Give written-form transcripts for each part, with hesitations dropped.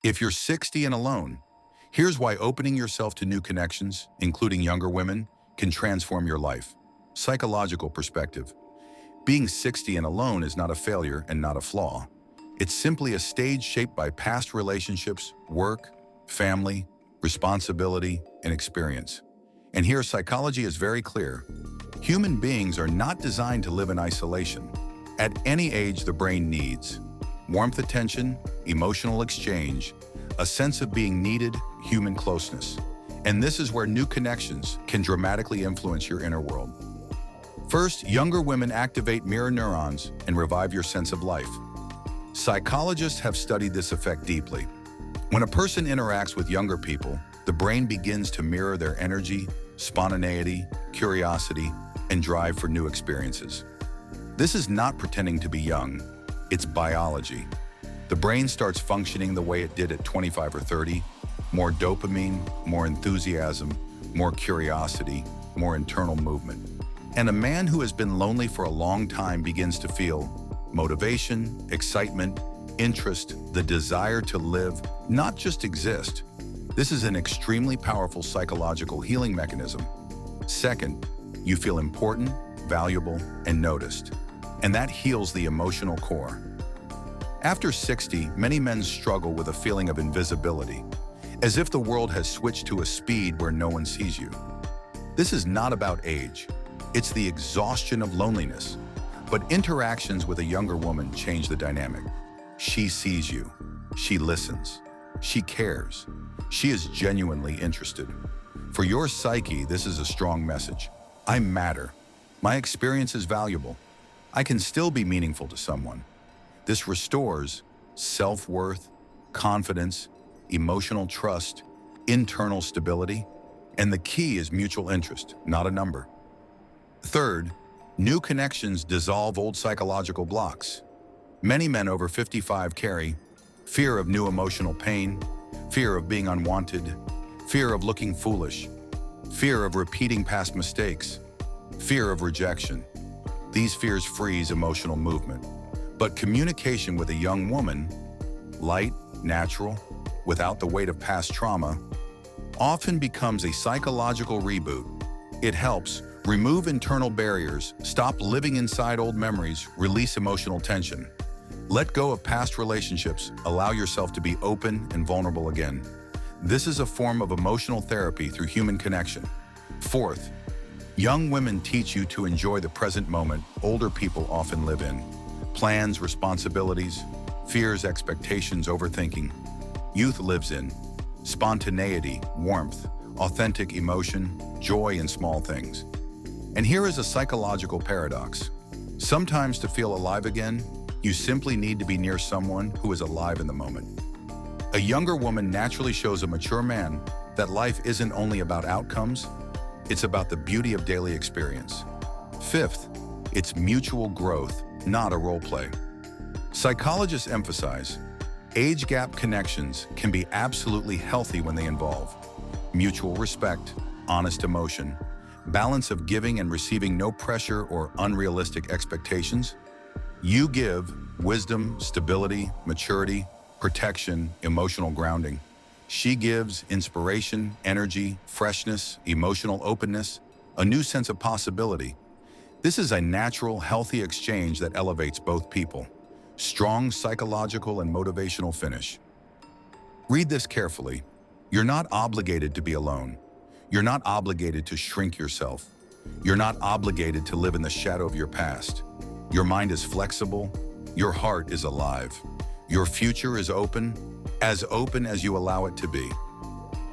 If you're 60 and alone, here's why opening yourself to new connections, including younger women, can transform your life. Psychological perspective. Being 60 and alone is not a failure and not a flaw. It's simply a stage shaped by past relationships, work, family, responsibility, and experience. And here, psychology is very clear. Human beings are not designed to live in isolation. At any age, the brain needs warmth, attention, emotional exchange, a sense of being needed, human closeness. And this is where new connections can dramatically influence your inner world. First, younger women activate mirror neurons and revive your sense of life. Psychologists have studied this effect deeply. When a person interacts with younger people, the brain begins to mirror their energy, spontaneity, curiosity, and drive for new experiences. This is not pretending to be young, it's biology. The brain starts functioning the way it did at 25 or 30, more dopamine, more enthusiasm, more curiosity, more internal movement. And a man who has been lonely for a long time begins to feel motivation, excitement, interest, the desire to live, not just exist. This is an extremely powerful psychological healing mechanism. Second, you feel important, valuable, and noticed. And that heals the emotional core. After 60, many men struggle with a feeling of invisibility, as if the world has switched to a speed where no one sees you. This is not about age. It's the exhaustion of loneliness. But interactions with a younger woman change the dynamic. She sees you. She listens. She cares. She is genuinely interested. For your psyche, this is a strong message. I matter. My experience is valuable. I can still be meaningful to someone. This restores self-worth, confidence, emotional trust, internal stability, and the key is mutual interest, not a number. Third, new connections dissolve old psychological blocks. Many men over 55 carry fear of new emotional pain, fear of being unwanted, fear of looking foolish, fear of repeating past mistakes, fear of rejection. These fears freeze emotional movement. But communication with a young woman, light, natural, without the weight of past trauma, often becomes a psychological reboot. It helps remove internal barriers, stop living inside old memories, release emotional tension. Let go of past relationships, allow yourself to be open and vulnerable again. This is a form of emotional therapy through human connection. Fourth, young women teach you to enjoy the present moment older people often live in. Plans, responsibilities, fears, expectations, overthinking. Youth lives in spontaneity, warmth, authentic emotion, joy in small things. And here is a psychological paradox. Sometimes to feel alive again, you simply need to be near someone who is alive in the moment. A younger woman naturally shows a mature man that life isn't only about outcomes, it's about the beauty of daily experience. Fifth, it's mutual growth, not a role play. Psychologists emphasize age gap connections can be absolutely healthy when they involve mutual respect, honest emotion, balance of giving and receiving, no pressure or unrealistic expectations. You give wisdom, stability, maturity, protection, emotional grounding. She gives inspiration, energy, freshness, emotional openness, a new sense of possibility. This is a natural, healthy exchange that elevates both people. Strong psychological and motivational finish. Read this carefully. You're not obligated to be alone. You're not obligated to shrink yourself. You're not obligated to live in the shadow of your past. Your mind is flexible. Your heart is alive. Your future is open as you allow it to be.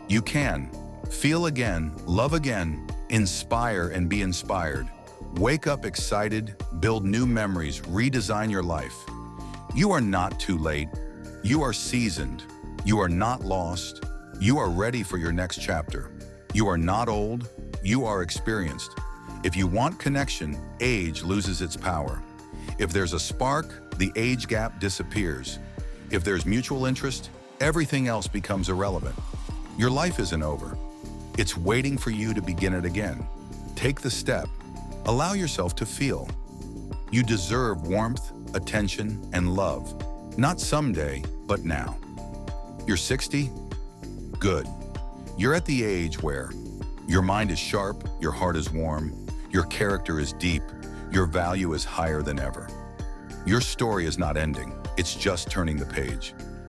You can feel again, love again, inspire and be inspired. Wake up excited, build new memories, redesign your life. You are not too late. You are seasoned. You are not lost. You are ready for your next chapter. You are not old. You are experienced. If you want connection, age loses its power. If there's a spark, the age gap disappears. If there's mutual interest, everything else becomes irrelevant. Your life isn't over. It's waiting for you to begin it again. Take the step. Allow yourself to feel. You deserve warmth, attention, and love. Not someday, but now. You're 60? Good. You're at the age where your mind is sharp, your heart is warm, your character is deep, your value is higher than ever. Your story is not ending, it's just turning the page.